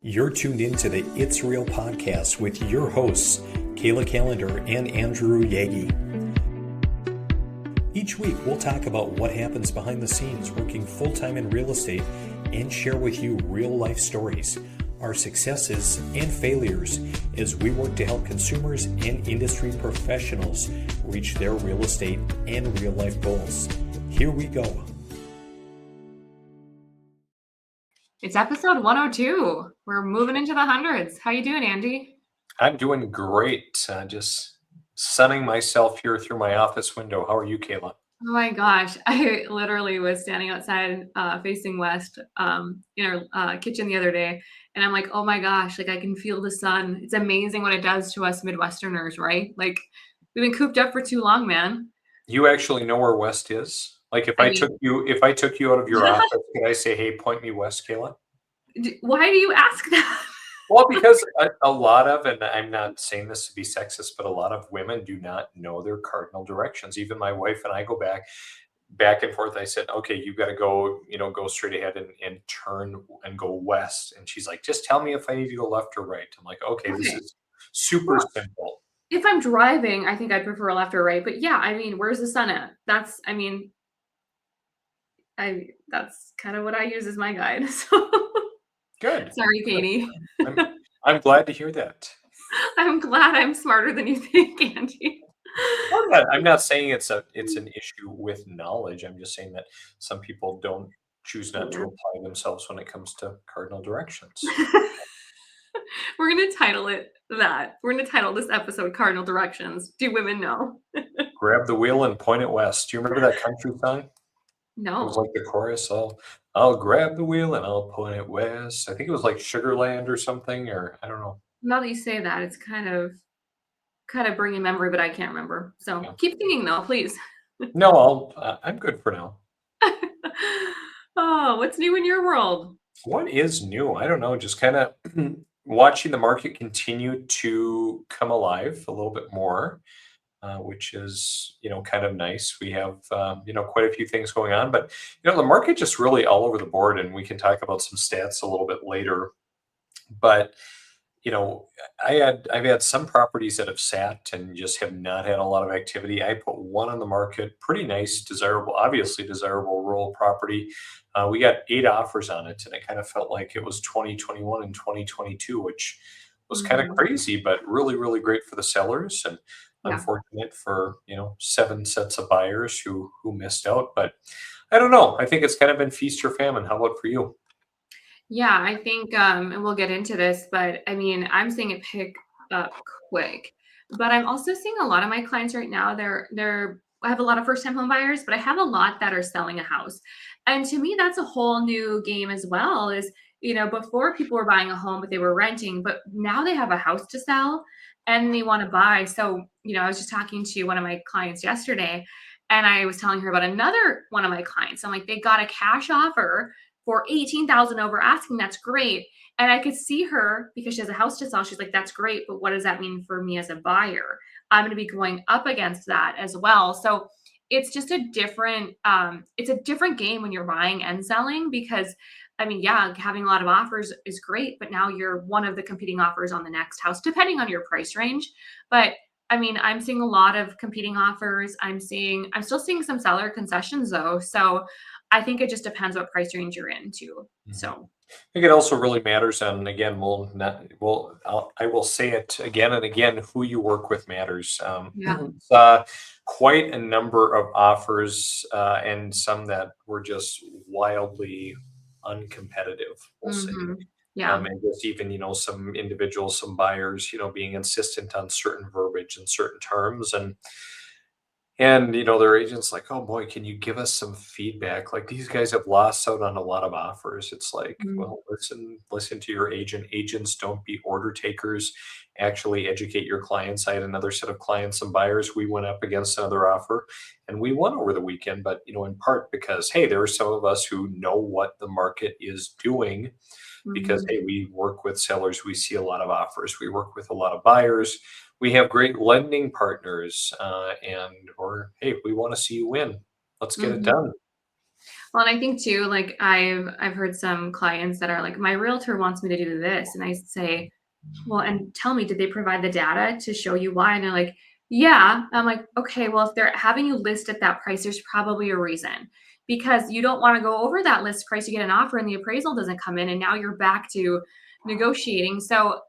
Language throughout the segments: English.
You're tuned into the It's Real podcast with your hosts, Kayla, Kallander, and Andrew Yagi. Each week, we'll talk about what happens behind the scenes working full-time in real estate and share with you real-life stories, our successes and failures as we work to help consumers and industry professionals reach their real estate and real-life goals. Here we go. It's episode 102. We're moving into the hundreds. How you doing, Andy? I'm doing great. Just sunning myself here through my office window. How are you, Kayla? Oh my gosh. I literally was standing outside facing west in our kitchen the other day. And I'm like, oh my gosh, like I can feel the sun. It's amazing what it does to us Midwesterners, right? Like we've been cooped up for too long, man. You actually know where west is? Like if I took you out of your office, could I say, hey, point me west, Kayla? Why do you ask that? Well, because a lot of, and I'm not saying this to be sexist, but a lot of women do not know their cardinal directions. Even my wife and I go back and forth. I said, okay, you got to go, go straight ahead and turn and go west. And she's like, just tell me if I need to go left or right. I'm like, okay. This is super simple. If I'm driving, I think I'd prefer left or right. But yeah, I mean, where's the sun at? That's kind of what I use as my guide. So good. Sorry, Katie. I'm glad to hear that. I'm glad I'm smarter than you think, Andy. I'm not saying it's an issue with knowledge. I'm just saying that some people don't choose not to apply themselves when it comes to cardinal directions. We're going to title it that. We're going to title this episode Cardinal Directions. Do women know? Grab the wheel and point it west. Do you remember that country song? No. It was like the chorus. I'll grab the wheel and I'll point it west. I think it was like Sugarland or something, or I don't know. Now that you say that, it's kind of bringing memory, but I can't remember. So Keep singing though, please. No, I'm good for now. Oh, what's new in your world? What is new? I don't know. Just kind of watching the market continue to come alive a little bit more. Which is, kind of nice. We have, quite a few things going on, but, the market just really all over the board, and we can talk about some stats a little bit later. But, I've had some properties that have sat and just have not had a lot of activity. I put one on the market, pretty nice, obviously desirable rural property. We got 8 offers on it, and it kind of felt like it was 2021 and 2022, which was kind of crazy, but really, really great for the sellers. And unfortunate for 7 sets of buyers who missed out, but I don't know. I think it's kind of been feast or famine. How about for you? Yeah, I think and we'll get into this, but I mean, I'm seeing it pick up quick. But I'm also seeing a lot of my clients right now, I have a lot of first-time home buyers, but I have a lot that are selling a house. And to me, that's a whole new game as well. Is before people were buying a home, but they were renting, but now they have a house to sell and they want to buy. So, I was just talking to one of my clients yesterday and I was telling her about another one of my clients. I'm like, they got a cash offer for $18,000 over asking. That's great. And I could see her because she has a house to sell. She's like, that's great. But what does that mean for me as a buyer? I'm going to be going up against that as well. So it's just a different game when you're buying and selling because having a lot of offers is great, but now you're one of the competing offers on the next house, depending on your price range. But I'm seeing a lot of competing offers. I'm still seeing some seller concessions though. So I think it just depends what price range you're in too. So I think it also really matters. And again, I will say it again and again, who you work with matters. Quite a number of offers and some that were just wildly uncompetitive, we'll say. And just even, some individuals, some buyers, being insistent on certain verbiage and certain terms. And their agent's like, oh boy, can you give us some feedback? Like these guys have lost out on a lot of offers. It's like, well, listen to your agent. Agents don't be order takers. Actually educate your clients. I had another set of clients and buyers. We went up against another offer and we won over the weekend, but in part because, hey, there are some of us who know what the market is doing because, hey, we work with sellers. We see a lot of offers. We work with a lot of buyers. We have great lending partners, or hey, we want to see you win. Let's get it done. Well, and I think too, like I've heard some clients that are like, my realtor wants me to do this. And I say, well, and tell me, did they provide the data to show you why? And they're like, yeah. I'm like, okay, well, if they're having you list at that price, there's probably a reason because you don't want to go over that list price. You get an offer and the appraisal doesn't come in, and now you're back to negotiating. So,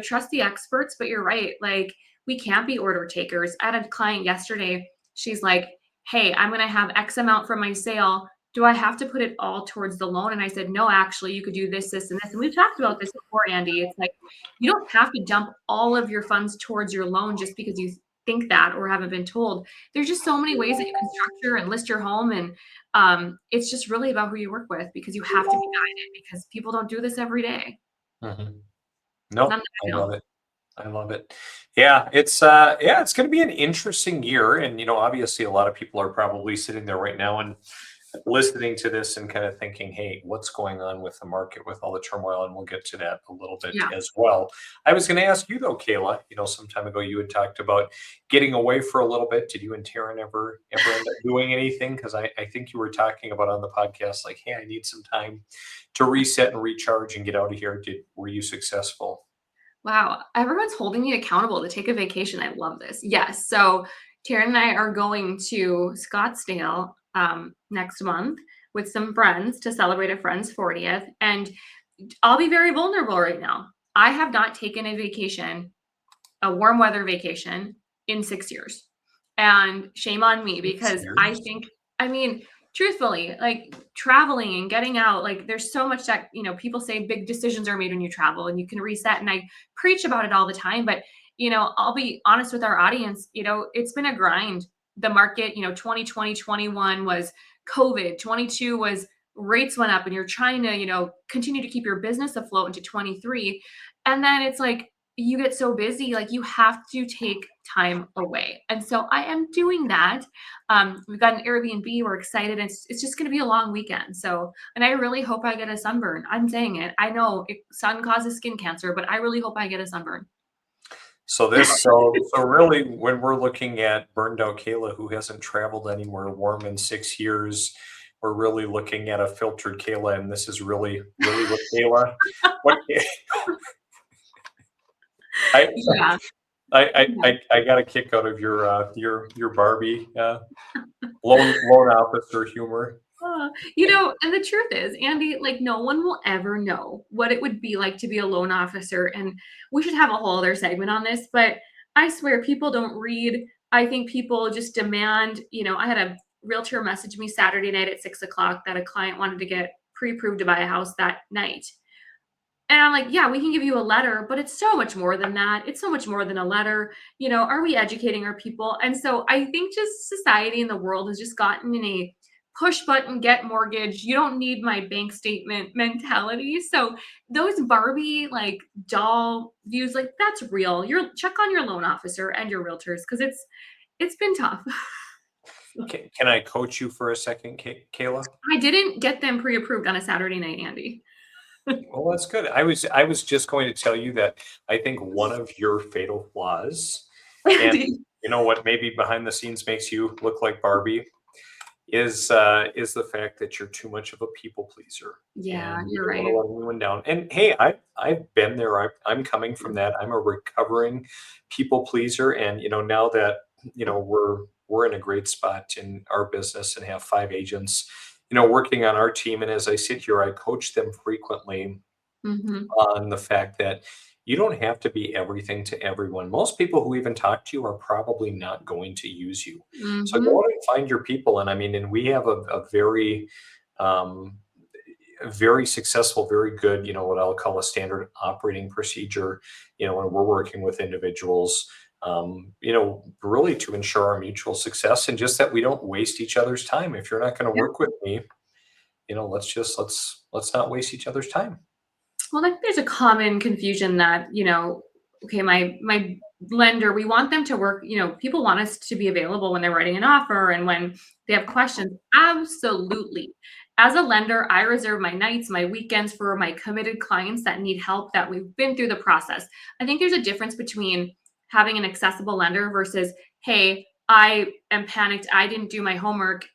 trust the experts, but you're right. Like, we can't be order takers. I had a client yesterday. She's like, hey, I'm going to have X amount from my sale. Do I have to put it all towards the loan? And I said, no, actually, you could do this, this, and this. And we've talked about this before, Andy. It's like, you don't have to dump all of your funds towards your loan just because you think that or haven't been told. There's just so many ways that you can structure and list your home. And it's just really about who you work with, because you have to be guided, because people don't do this every day. Mm-hmm. Nope, None that I I know. love it. I love it. Yeah, it's going to be an interesting year, and obviously a lot of people are probably sitting there right now and listening to this and kind of thinking, hey, what's going on with the market with all the turmoil? And we'll get to that a little bit Yeah. as well. I was going to ask you though, Kayla, some time ago you had talked about getting away for a little bit. Did you and Taryn ever end up doing anything? Because I think you were talking about on the podcast, like, hey, I need some time to reset and recharge and get out of here. Were you successful? Wow. Everyone's holding me accountable to take a vacation. I love this. Yes. So Taryn and I are going to Scottsdale next month with some friends to celebrate a friend's 40th. And I'll be very vulnerable right now. I have not taken a vacation, a warm weather vacation, in 6 years. And shame on me, because I think, truthfully, like, traveling and getting out, like, there's so much that, people say big decisions are made when you travel and you can reset. And I preach about it all the time, but, I'll be honest with our audience, it's been a grind. The market, 2020, 21 was COVID, 22 was rates went up, and you're trying to, continue to keep your business afloat into 23. And then it's like, you get so busy, like, you have to take time away. And so I am doing that. We've got an Airbnb. We're excited. It's just going to be a long weekend. So, and I really hope I get a sunburn. I'm saying it. I know sun causes skin cancer, but I really hope I get a sunburn. So really, when we're looking at burned out Kayla, who hasn't traveled anywhere warm in 6 years, we're really looking at a filtered Kayla, and this is really what Kayla. What Yeah. I got a kick out of your Barbie loan officer humor. And the truth is, Andy, like, no one will ever know what it would be like to be a loan officer. And we should have a whole other segment on this, but I swear people don't read. I think people just demand, I had a realtor message me Saturday night at 6 o'clock that a client wanted to get pre-approved to buy a house that night. And I'm like, yeah, we can give you a letter, but it's so much more than that. It's so much more than a letter. Are we educating our people? And so I think just society and the world has just gotten in a push button, get mortgage. You don't need my bank statement mentality. So those Barbie, like, doll views, like, that's real. Check on your loan officer and your realtors, because it's been tough. Okay, can I coach you for a second, Kayla? I didn't get them pre-approved on a Saturday night, Andy. Well, that's good. I was just going to tell you that I think one of your fatal flaws, and you know what, maybe behind the scenes makes you look like Barbie, is the fact that you're too much of a people pleaser. Yeah, and you're you right. don't want to let anyone down. And hey, I've been there. I'm coming from that. I'm a recovering people pleaser, and now that we're in a great spot in our business and have 5 agents, working on our team. And as I sit here, I coach them frequently on the fact that you don't have to be everything to everyone. Most people who even talk to you are probably not going to use you. So go out and find your people. And and we have a very, very successful, very good, what I'll call a standard operating procedure, when we're working with individuals, really to ensure our mutual success, and just that we don't waste each other's time. If you're not going to work with me, let's not waste each other's time. Well, I think there's a common confusion that, okay, my lender, we want them to work, people want us to be available when they're writing an offer and when they have questions. Absolutely. As a lender, I reserve my nights, my weekends for my committed clients that need help, that we've been through the process. I think there's a difference between having an accessible lender versus, hey, I am panicked, I didn't do my homework,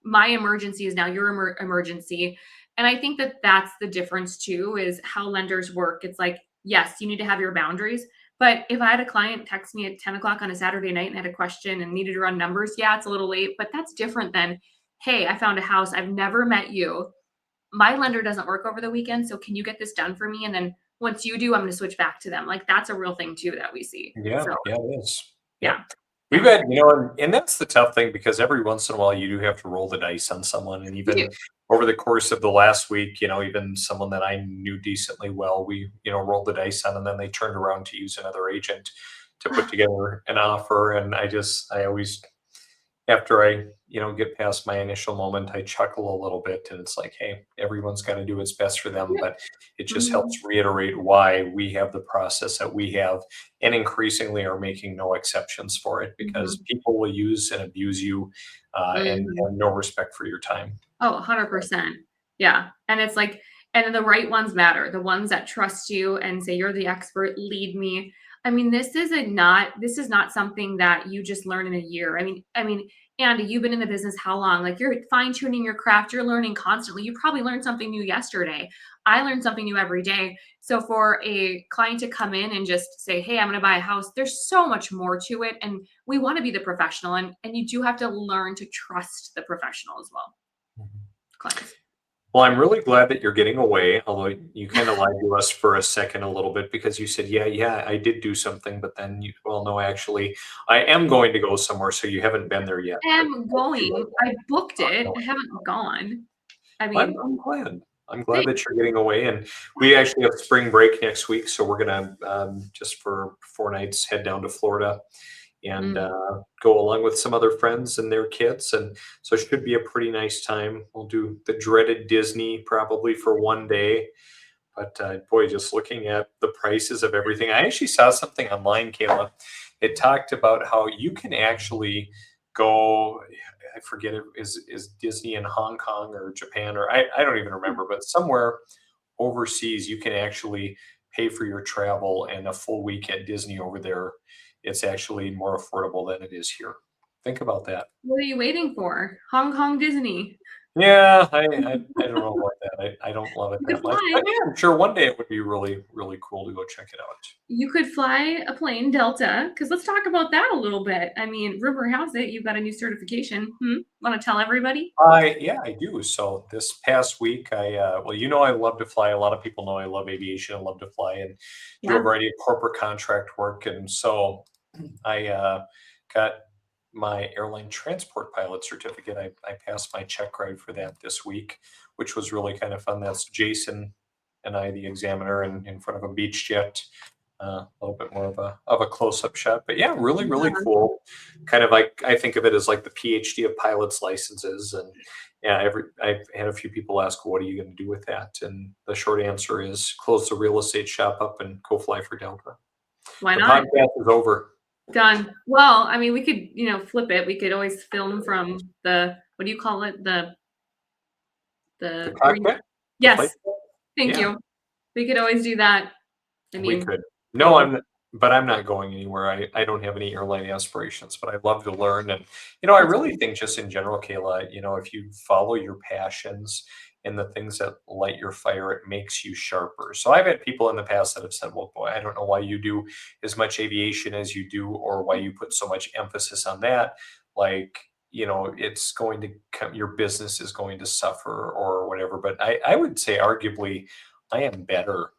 my emergency is now your emergency. And I think that that's the difference too, is how lenders work. It's like, yes, you need to have your boundaries. But if I had a client text me at 10 o'clock on a Saturday night and had a question and needed to run numbers, yeah, it's a little late, but that's different than, hey, I found a house. I've never met you. My lender doesn't work over the weekend. So can you get this done for me? And then once you do, I'm going to switch back to them. Like that's a real thing too that we see. Yeah, So yeah, it is. Yeah. yeah. We've had, and that's the tough thing, because every once in a while you do have to roll the dice on someone. And You do. even over the course of the last week, even someone that I knew decently well, we, rolled the dice on, and then they turned around to use another agent to put together an offer. And I always, after I, get past my initial moment, I chuckle a little bit, and it's like, hey, everyone's got to do what's best for them. Yeah. But it just helps reiterate why we have the process that we have, and increasingly are making no exceptions for it, because people will use and abuse you and have no respect for your time. Oh, 100%. Yeah. And it's like, and the right ones matter. The ones that trust you and say, you're the expert, lead me. I mean, this is not something that you just learn in a year. I mean, Andy, you've been in the business how long? Like you're fine tuning your craft. You're learning constantly. You probably learned something new yesterday. I learn something new every day. So for a client to come in and just say, hey, I'm going to buy a house, there's so much more to it. And we want to be the professional, and you do have to learn to trust the professional as well. Clients. Well, I'm really glad that you're getting away, although you kind of lied to us for a second a little bit, because you said, yeah, I did do something, but then no, actually, I am going to go somewhere, so you haven't been there yet. I'm going. I booked it. I haven't gone. I mean, I'm glad. I'm glad that you're getting away, and we actually have spring break next week, so we're gonna just for 4 nights head down to Florida and go along with some other friends and their kids. And so it should be a pretty nice time. We'll do the dreaded Disney probably for 1 day. But boy, just looking at the prices of everything. I actually saw something online, Kayla. It talked about how you can actually go, I forget it, is Disney in Hong Kong or Japan, or I don't even remember, but somewhere overseas, you can actually pay for your travel, and a full week at Disney over there, it's actually more affordable than it is here. Think about that. What are you waiting for? Hong Kong Disney. Yeah, I don't know about that. I don't love it that much. But yeah, I'm sure one day it would be really, really cool to go check it out. You could fly a plane, Delta, because let's talk about that a little bit. I mean, rumor has it you've got a new certification. Want to tell everybody? Yeah, I do. So this past week, I love to fly. A lot of people know I love aviation. I love to fly and do a variety of corporate contract work. And so I got my airline transport pilot certificate. I passed my check ride for that this week, which was really kind of fun. That's Jason and I, the examiner, in front of a beach jet. A little bit more of a close-up shot, but yeah, really, really cool. Kind of like, I think of it as like the PhD of pilots licenses. And yeah, I've had a few people ask, what are you going to do with that? And the short answer is close the real estate shop up and go fly for Delta. Why not? The podcast is over. Done. Well, I mean, we could, flip it. We could always film from the, what do you call it? The cockpit? Yes. Thank you. We could always do that. I mean, we could. No, I'm not going anywhere. I don't have any airline aspirations, but I love to learn. And, I really think just in general, Kayla, if you follow your passions and the things that light your fire, it makes you sharper. So I've had people in the past that have said, well, boy, I don't know why you do as much aviation as you do, or why you put so much emphasis on that. Like, it's going to come, your business is going to suffer or whatever. But I would say arguably I am better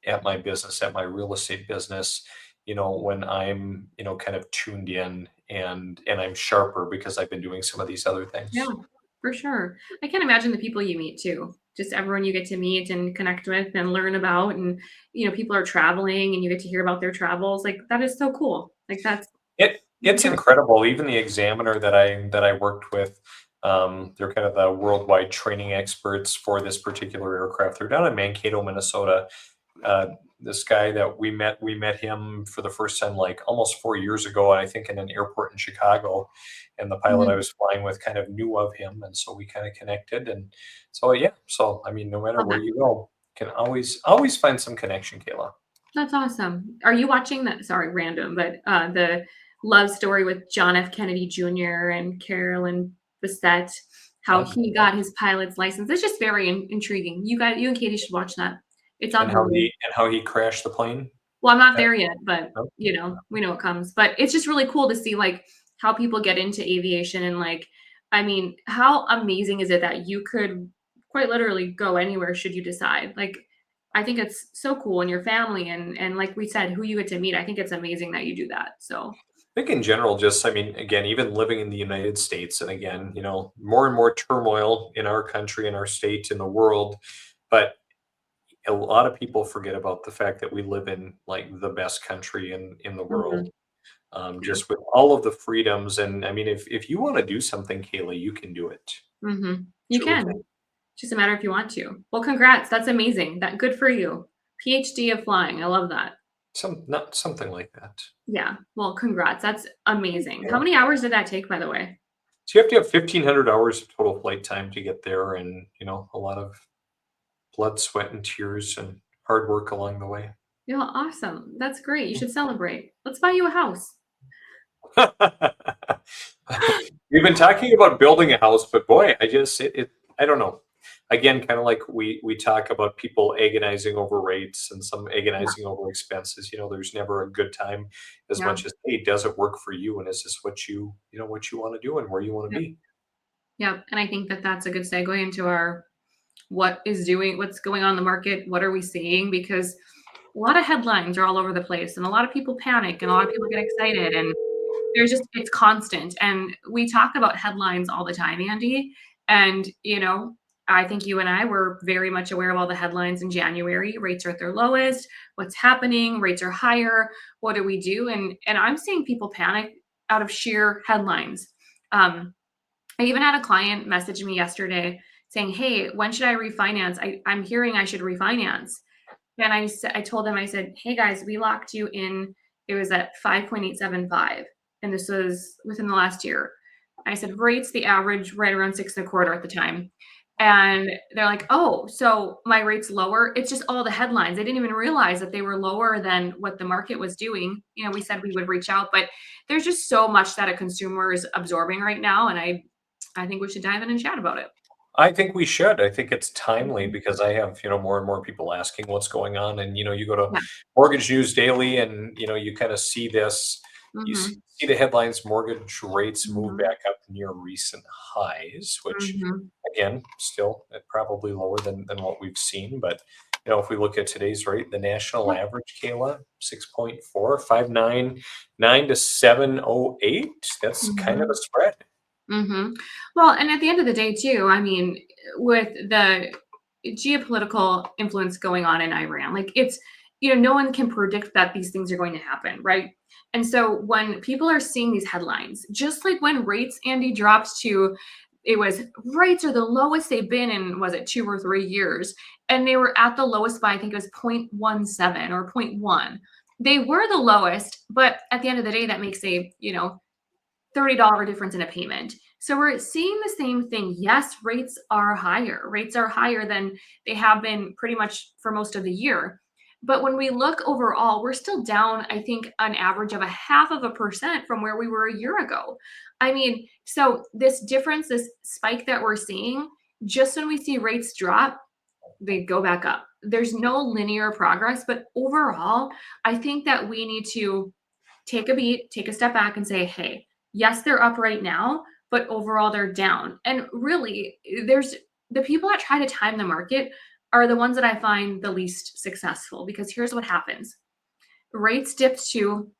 at my business, at my real estate business, when I'm, kind of tuned in and I'm sharper because I've been doing some of these other things. Yeah, for sure. I can't imagine the people you meet too. Just everyone you get to meet and connect with and learn about, and people are traveling and you get to hear about their travels. Like that is so cool. Like it's incredible. Even the examiner that I worked with, they're kind of the worldwide training experts for this particular aircraft. They're down in Mankato, Minnesota. This guy that we met him for the first time like almost 4 years ago, I think in an airport in Chicago, and the pilot I was flying with kind of knew of him, and so we kind of connected. And so I mean, no matter where you go, you can always find some connection, Kayla. That's awesome. Are you watching that? Sorry, random, but the love story with John F. Kennedy Jr. and Carolyn Bessette? how he got his pilot's license. It's just very intriguing. You and Katie should watch that. It's on And how Hulu. he crashed the plane? Well, I'm not there yet, but No? we know it comes. But it's just really cool to see like how people get into aviation and like, I mean, how amazing is it that you could quite literally go anywhere should you decide? Like, I think it's so cool, and your family and like we said, who you get to meet. I think it's amazing that you do that. So I think in general, just, I mean, again, even living in the United States, and again, more and more turmoil in our country, in our state, in the world, but a lot of people forget about the fact that we live in like the best country in the mhm, world, yeah, just with all of the freedoms. And I mean, if you want to do something, Kayla, you can do it. you Truly can. can. It's just a matter if you want to. Well, congrats. That's amazing. That good for you. PhD of flying. I love that. Not something like that. Yeah. Well, congrats. That's amazing. How Yeah. many hours did that take, by the way? So you have to have 1,500 hours of total flight time to get there, and a lot of blood, sweat, and tears, and hard work along the way. Yeah, awesome. That's great. You should celebrate. Let's buy you a house. We've been talking about building a house, but boy, I don't know. Again, kind of like we talk about people agonizing over rates and some Yeah. agonizing over expenses. There's never a good time as Yeah. much as, hey, does it work for you, and is this what you want to do and where you want to Yep. be? Yep. And I think that that's a good segue into our what's going on in the market. What are we seeing? Because a lot of headlines are all over the place, and a lot of people panic, and a lot of people get excited, and it's constant. And we talk about headlines all the time, Andy. And, I think you and I were very much aware of all the headlines in January. Rates are at their lowest. What's happening? Rates are higher. What do we do? And I'm seeing people panic out of sheer headlines. I even had a client message me yesterday saying, "Hey, when should I refinance? I'm hearing I should refinance." And I told them, I said, "Hey guys, we locked you in. It was at 5.875, and this was within the last year." I said, "Rates the average right around 6.25 at the time." And they're like, "Oh, so my rate's lower." It's just all the headlines. They didn't even realize that they were lower than what the market was doing. We said we would reach out, but there's just so much that a consumer is absorbing right now, and I think we should dive in and chat about it. I think we should. I think it's timely Mhm. because I have, more and more people asking what's going on. And, you go to Yeah. Mortgage News Daily, and, you kind of see this, Mhm. see the headlines, mortgage rates move Mhm. back up near recent highs, which Mhm. again, still probably lower than what we've seen. But, if we look at today's rate, the national Yeah. average, Kayla, 6.4, 599 to 708. That's kind of a Mhm. spread. Well, and at the end of the day, too, I mean, with the geopolitical influence going on in Iran, like no one can predict that these things are going to happen, right? And so when people are seeing these headlines, just like when rates, Andy, dropped to, it was rates are the lowest they've been in, was it 2 or 3 years? And they were at the lowest by, I think it was 0.17 or zero point 0.1. They were the lowest, but at the end of the day, that makes $30 difference in a payment. So we're seeing the same thing. Yes, rates are higher. Rates are higher than they have been pretty much for most of the year. But when we look overall, we're still down, I think, an average of 0.5% from where we were a year ago. I mean, so this difference, this spike that we're seeing, just when we see rates drop, they go back up. There's no linear progress, but overall, I think that we need to take a beat, take a step back and say, hey, yes, they're up right now, but overall they're down. And really, there's the people that try to time the market are the ones that I find the least successful, because here's what happens. Rates dipped to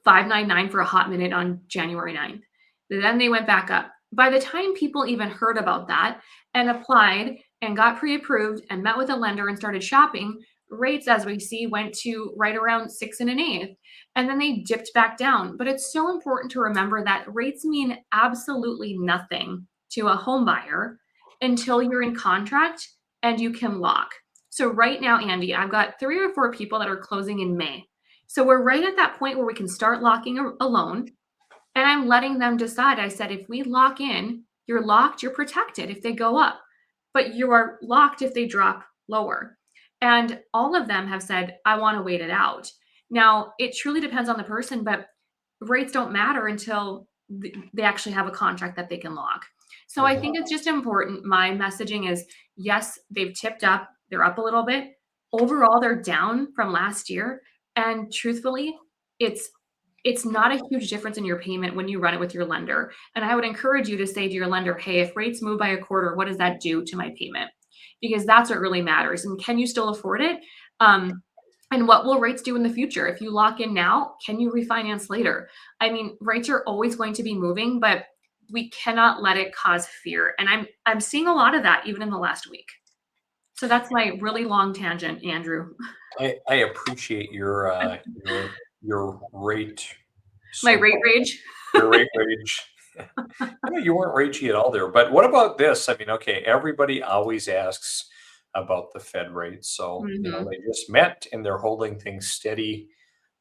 599 for a hot minute on January 9th. Then they went back up. By the time people even heard about that and applied and got pre-approved and met with a lender and started shopping, rates, as we see, went to right around 6 1/8. And then they dipped back down. But it's so important to remember that rates mean absolutely nothing to a home buyer until you're in contract and you can lock. So right now, Andy, I've got 3 or 4 people that are closing in May. So we're right at that point where we can start locking a loan. And I'm letting them decide. I said, if we lock in, you're locked, you're protected if they go up, but you are locked if they drop lower. And all of them have said, I want to wait it out. Now, it truly depends on the person, but rates don't matter until they actually have a contract that they can lock. So I think it's just important. My messaging is, yes, they've tipped up. They're up a little bit. Overall, they're down from last year. And truthfully, it's not a huge difference in your payment when you run it with your lender. And I would encourage you to say to your lender, hey, if rates move by a quarter, what does that do to my payment? Because that's what really matters. And can you still afford it? And what will rates do in the future? If you lock in now, can you refinance later? I mean, rates are always going to be moving, but we cannot let it cause fear. And I'm seeing a lot of that even in the last week. So that's my really long tangent, Andrew. I appreciate your rate. My rate rage. Your rate rage. You weren't ragey at all there. But what about this? I mean, okay, everybody always asks about the Fed rate. So, they just met and they're holding things steady.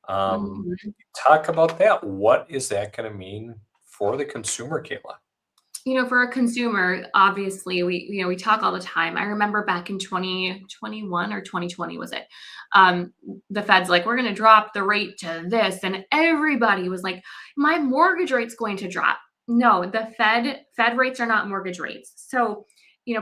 Talk about that. What is that going to mean for the consumer, Kayla? For a consumer, obviously, we talk all the time. I remember back in 2021 or 2020, was it? The Fed's like, we're going to drop the rate to this. And everybody was like, my mortgage rate's going to drop. No, the Fed rates are not mortgage rates. So,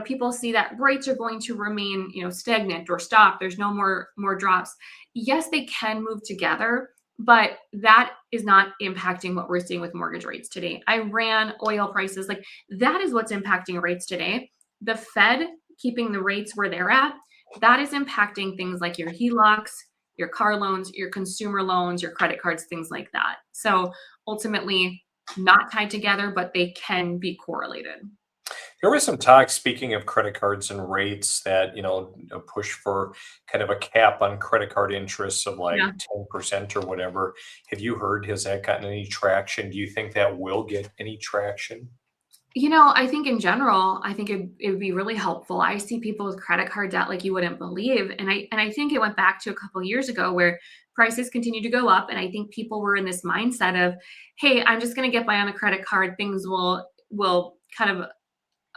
people see that rates are going to remain, stagnant or stop. There's no more drops. Yes, they can move together, but that is not impacting what we're seeing with mortgage rates today. Iran, oil prices, like that is what's impacting rates today. The Fed keeping the rates where they're at, that is impacting things like your HELOCs, your car loans, your consumer loans, your credit cards, things like that. So ultimately, not tied together, but they can be correlated. There was some talk, speaking of credit cards and rates, that a push for kind of a cap on credit card interest of like 10% or whatever. Have you heard? Has that gotten any traction? Do you think that will get any traction? I think in general, I think it would be really helpful. I see people with credit card debt like you wouldn't believe, and I think it went back to a couple of years ago where prices continued to go up, and I think people were in this mindset of, hey, I'm just going to get by on a credit card. Things will kind of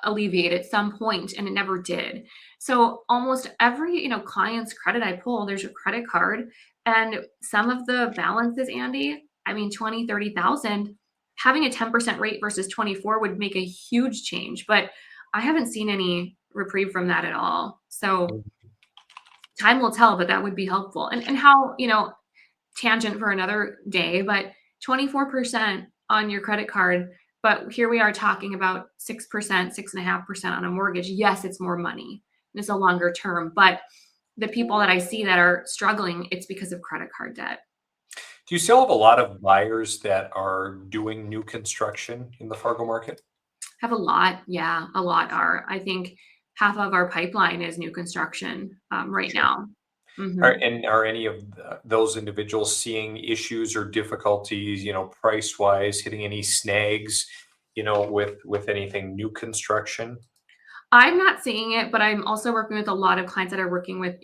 alleviate at some point, and it never did. So almost every client's credit I pull, there's a credit card, and some of the balances, Andy, I mean 20, 30,000, having a 10% rate versus 24 would make a huge change, but I haven't seen any reprieve from that at all. So time will tell, but that would be helpful. And how, tangent for another day, but 24% on your credit card. But here we are talking about 6%, 6.5% on a mortgage. Yes, it's more money. And it's a longer term, but the people that I see that are struggling, it's because of credit card debt. Do you still have a lot of buyers that are doing new construction in the Fargo market? Have a lot. Yeah, a lot are. I think half of our pipeline is new construction right now. Are any of those individuals seeing issues or difficulties, price wise, hitting any snags, with anything new construction? I'm not seeing it, but I'm also working with a lot of clients that are working with,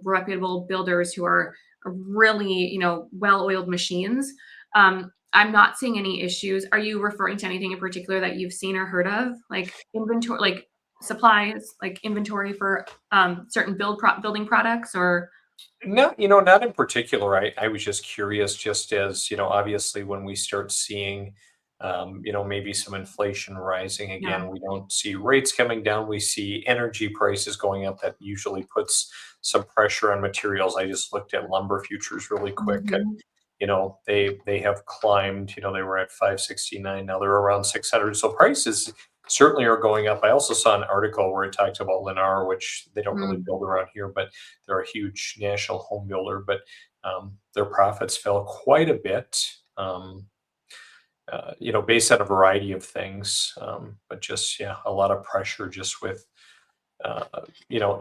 reputable builders who are really, well-oiled machines. I'm not seeing any issues. Are you referring to anything in particular that you've seen or heard of, like inventory, like supplies, like inventory for certain building products, or? No, not in particular. I was just curious, just as, obviously when we start seeing, maybe some inflation rising again, we don't see rates coming down. We see energy prices going up. That usually puts some pressure on materials. I just looked at lumber futures really quick. And, they have climbed, they were at 569. Now they're around 600. So prices certainly are going up. I also saw an article where it talked about Lennar, which they don't really build around here, but they're a huge national home builder, but their profits fell quite a bit, based on a variety of things. But just, a lot of pressure just with,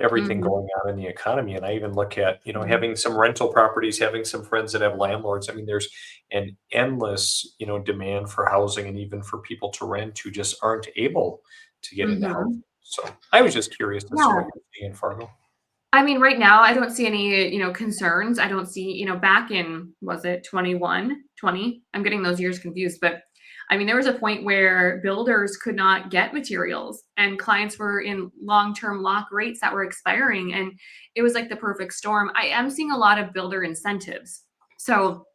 everything going on in the economy. And I even look at, having some rental properties, having some friends that have landlords. I mean, there's an endless, demand for housing, and even for people to rent who just aren't able to get into housing. So I was just curious to see what you're seeing in Fargo. I mean, right now, I don't see any, concerns. I don't see, back in, was it 21, 20? I'm getting those years confused, but I mean, there was a point where builders could not get materials and clients were in long-term lock rates that were expiring. And it was like the perfect storm. I am seeing a lot of builder incentives. So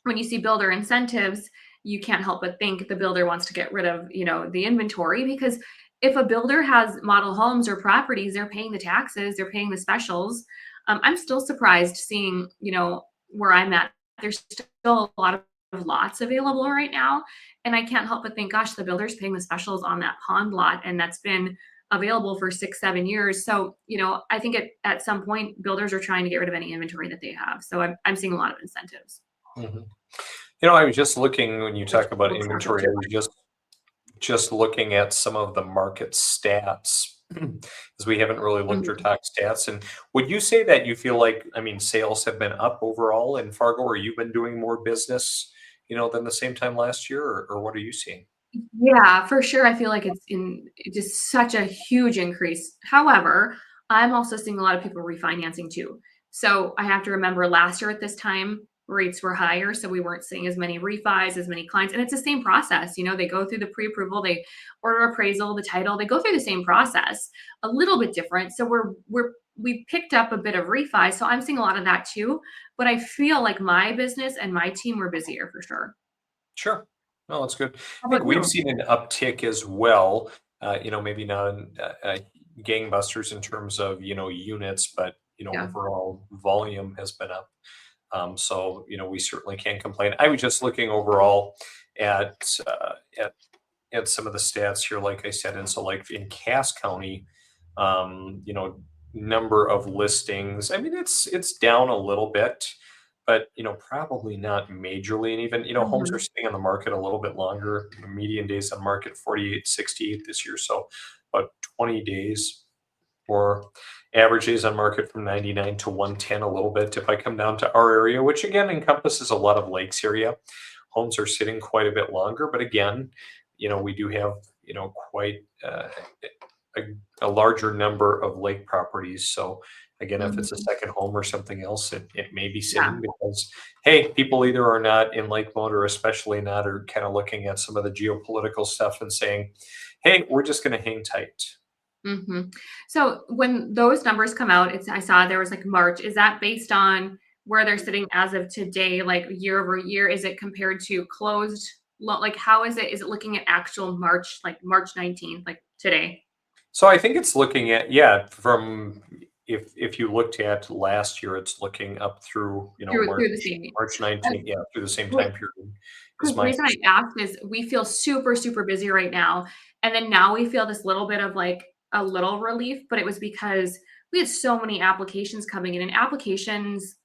when you see builder incentives, you can't help but think the builder wants to get rid of, the inventory, because if a builder has model homes or properties, they're paying the taxes, they're paying the specials. I'm still surprised seeing, where I'm at. There's still a lot of lots available right now. And I can't help but think, gosh, the builder's paying the specials on that pond lot. And that's been available for 6, 7 years. So, I think at some point, builders are trying to get rid of any inventory that they have. So I'm seeing a lot of incentives. Mhm. I was just looking when you Which talk about looks inventory, I was just looking at some of the market stats because we haven't really looked or Mhm. talked stats. And would you say that you feel like, I mean, sales have been up overall in Fargo, or you've been doing more business, than the same time last year, or what are you seeing? Yeah, for sure. I feel like it's in just such a huge increase. However, I'm also seeing a lot of people refinancing too. So I have to remember last year at this time, rates were higher. So we weren't seeing as many refis, as many clients. And it's the same process. They go through the pre approval, they order appraisal, the title, they go through the same process, a little bit different. So we've picked up a bit of refi. So I'm seeing a lot of that too. But I feel like my business and my team were busier for sure. Sure. No, that's good. How I think about we've you? seen an uptick as well. Maybe not in gangbusters in terms of units, but Yeah. overall volume has been up. So we certainly can't complain. I was just looking overall at some of the stats here, like I said, and so like in Cass County, number of listings. I mean, it's down a little bit, but probably not majorly. And even homes are Mhm. sitting on the market a little bit longer. The median days on market 48, 68 this year, so about 20 days. Or average days on market from 99 to 110 a little bit. If I come down to our area, which again encompasses a lot of lakes area, homes are sitting quite a bit longer. But again, we do have quite a, a larger number of lake properties. So again, if it's a Mhm. second home or something else, it may be Yeah. sitting because, hey, people either are not in lake mode or especially not, are kind of looking at some of the geopolitical stuff and saying, hey, we're just going to hang tight. Mhm. So when those numbers come out, I saw there was like March. Is that based on where they're sitting as of today, like year over year? Is it compared to closed? Like how is it? Is it looking at actual March, like March 19th, like today? So I think it's looking at, yeah, from, if you looked at last year, it's looking up through March Through the same. March 19th, yeah, through the same time period is Because the my reason I perspective. asked is we feel super, super busy right now. And then now we feel this little bit of like a little relief, but it was because we had so many applications coming in and applications,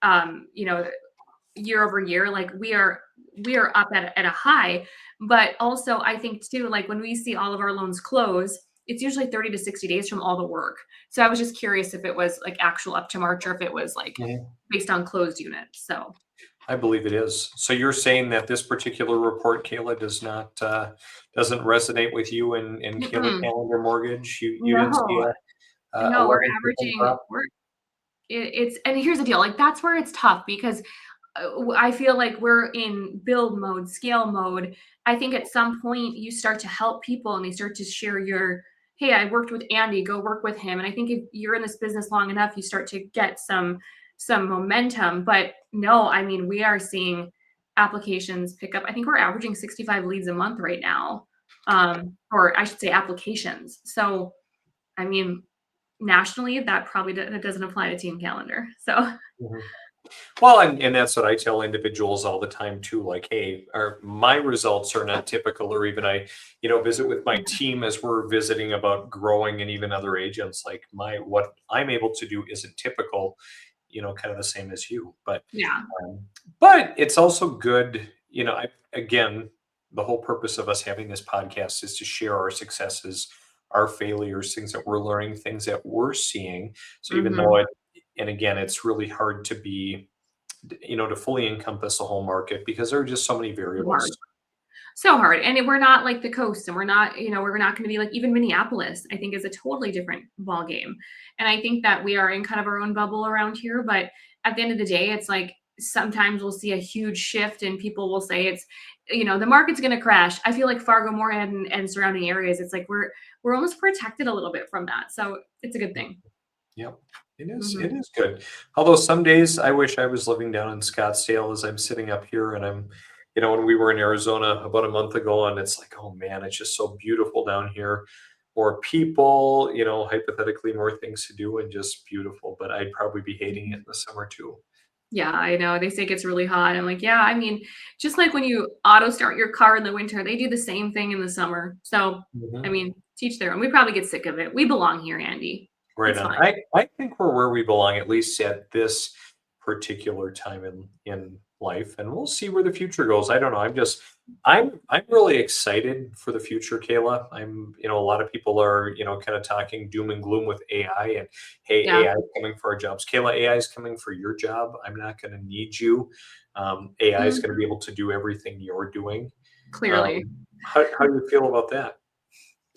year over year, like we are up at a high. But also I think too, like when we see all of our loans close, it's usually 30 to 60 days from all the work. So I was just curious if it was like actual up to March or if it was like Mhm. based on closed units. So I believe it is. So you're saying that this particular report, Kayla, doesn't resonate with you and Kayla mm-mm, Kallander Mortgage. You didn't see no, a no, we're 11% averaging, drop. it's, and here's the deal, like that's where it's tough because I feel like we're in build mode, scale mode. I think at some point you start to help people and they start to share hey, I worked with Andy, go work with him. And I think if you're in this business long enough, you start to get some momentum. But no, I mean, we are seeing applications pick up. I think we're averaging 65 leads a month right now. Or I should say applications. So I mean, nationally, that probably that doesn't apply to Team Calendar. So Mhm. Well, and that's what I tell individuals all the time too. Like, hey, my results are not typical, or even I, visit with my team as we're visiting about growing, and even other agents. Like what I'm able to do isn't typical, kind of the same as you. yeah. Um, but it's also good, again, the whole purpose of us having this podcast is to share our successes, our failures, things that we're learning, things that we're seeing. So even though Mhm. and again, it's really hard to be, to fully encompass the whole market because there are just so many Hard. variables. So hard. And we're not like the coast and we're not going to be like even Minneapolis, I think is a totally different ball game. And I think that we are in kind of our own bubble around here. But at the end of the day, it's like sometimes we'll see a huge shift and people will say the market's going to crash. I feel like Fargo-Moorhead and surrounding areas, it's like we're almost protected a little bit from that. So it's a good thing. Yep. It is. It Hmm. is good. Although some days I wish I was living down in Scottsdale as I'm sitting up here and I'm, when we were in Arizona about a month ago, and it's like, oh man, it's just so beautiful down here. more people, hypothetically more things to do, and just beautiful. But I'd probably be hating it in the summer too. Yeah, I know. They say it gets really hot. I'm like, yeah, I mean, just like when you auto start your car in the winter, they do the same thing in the summer. So, I Mhm. mean, teach their own. We probably get sick of it. We belong here, Andy. Right It's on. fine. I think we're where we belong, at least at this particular time in life, and we'll see where the future goes. I don't know. I'm really excited for the future, Kayla. A lot of people are, kind of talking doom and gloom with AI, and hey, Yeah, AI is coming for our jobs. Kayla, AI is coming for your job. I'm not going to need you. AI is going to mhm, be able to do everything you're doing. clearly. How do you feel about that?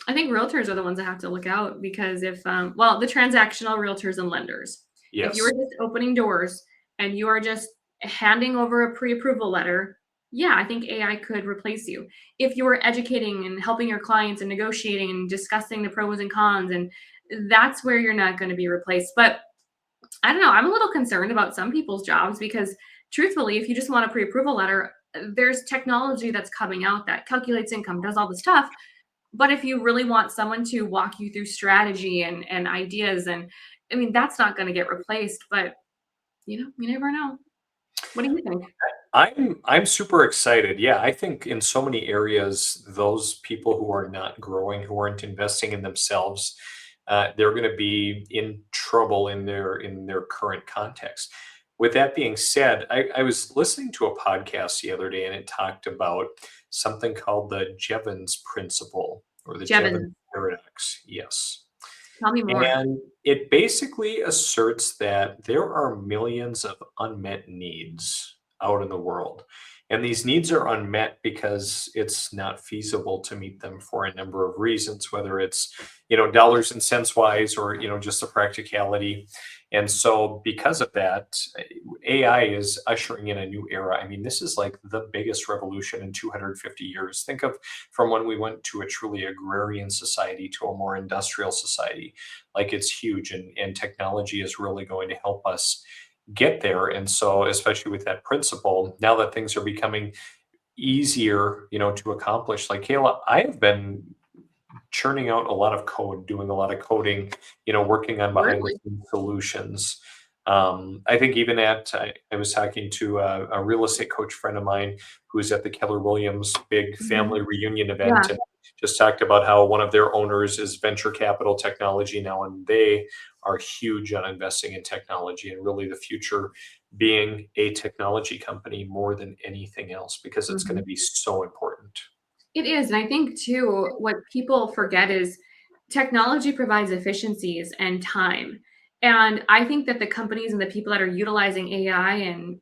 I think realtors are the ones that have to look out because if, well, the transactional realtors and lenders, if you are Yes. just opening doors and you are just handing over a pre-approval letter, yeah, I think AI could replace you. If you are educating and helping your clients and negotiating and discussing the pros and cons, and that's where you're not going to be replaced. But I don't know. I'm a little concerned about some people's jobs because, truthfully, if you just want a pre-approval letter, there's technology that's coming out that calculates income, does all the stuff. But if you really want someone to walk you through strategy and ideas, and I mean, that's not going to get replaced. But you never know. What do you think? I'm super excited. Yeah, I think in so many areas, those people who are not growing, who aren't investing in themselves, they're going to be in trouble in their current context. With that being said, I was listening to a podcast the other day, and it talked about something called the Jevons principle or the Jevons Jevin, paradox. Yes. tell me more. And it basically asserts that there are millions of unmet needs out in the world. And these needs are unmet because it's not feasible to meet them for a number of reasons, whether it's, dollars and cents wise or, just the practicality. And so because of that, AI is ushering in a new era. I mean, this is like the biggest revolution in 250 years. Think of from when we went to a truly agrarian society to a more industrial society. Like it's huge, and technology is really going to help us get there. And so especially with that principle, now that things are becoming easier, to accomplish, like Kayla, I have been churning out a lot of code, doing a lot of coding, working on behind the Really? scenes solutions. I think even I was talking to a real estate coach friend of mine who's at the Keller Williams big Mhm. family reunion event, Yeah. and just talked about how one of their owners is venture capital technology now, and they are huge on investing in technology, and really the future being a technology company more than anything else, because it's going to Mhm. be so important. It is, and I think too, what people forget is technology provides efficiencies and time. And I think that the companies and the people that are utilizing AI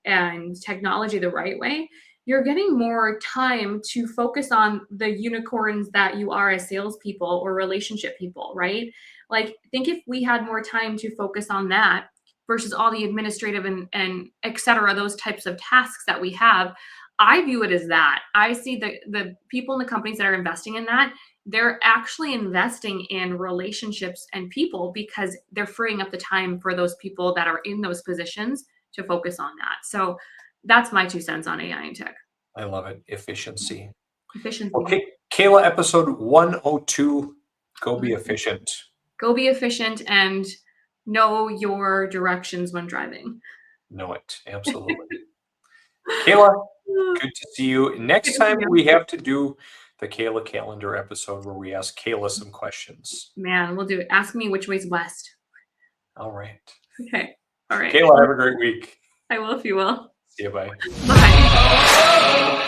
and technology the right way, you're getting more time to focus on the unicorns that you are as salespeople or relationship people, right? Like, think if we had more time to focus on that versus all the administrative and et cetera, those types of tasks that we have. I view it as that. I see the people in the companies that are investing in that, they're actually investing in relationships and people because they're freeing up the time for those people that are in those positions to focus on that. So that's my 2 cents on AI and tech. I love it. Efficiency. Efficiency. Okay, Kayla, episode 102. Go be efficient. Go be efficient and know your directions when driving. Know it. Absolutely. Kayla, good to see you. Good Next to see time you. we have to do the Kayla Kallander episode where we ask Kayla some questions. Man, we'll do it. Ask me which way's west. All right. Okay. All right. Kayla, have a great week. I will if you will. See you. Bye. Bye.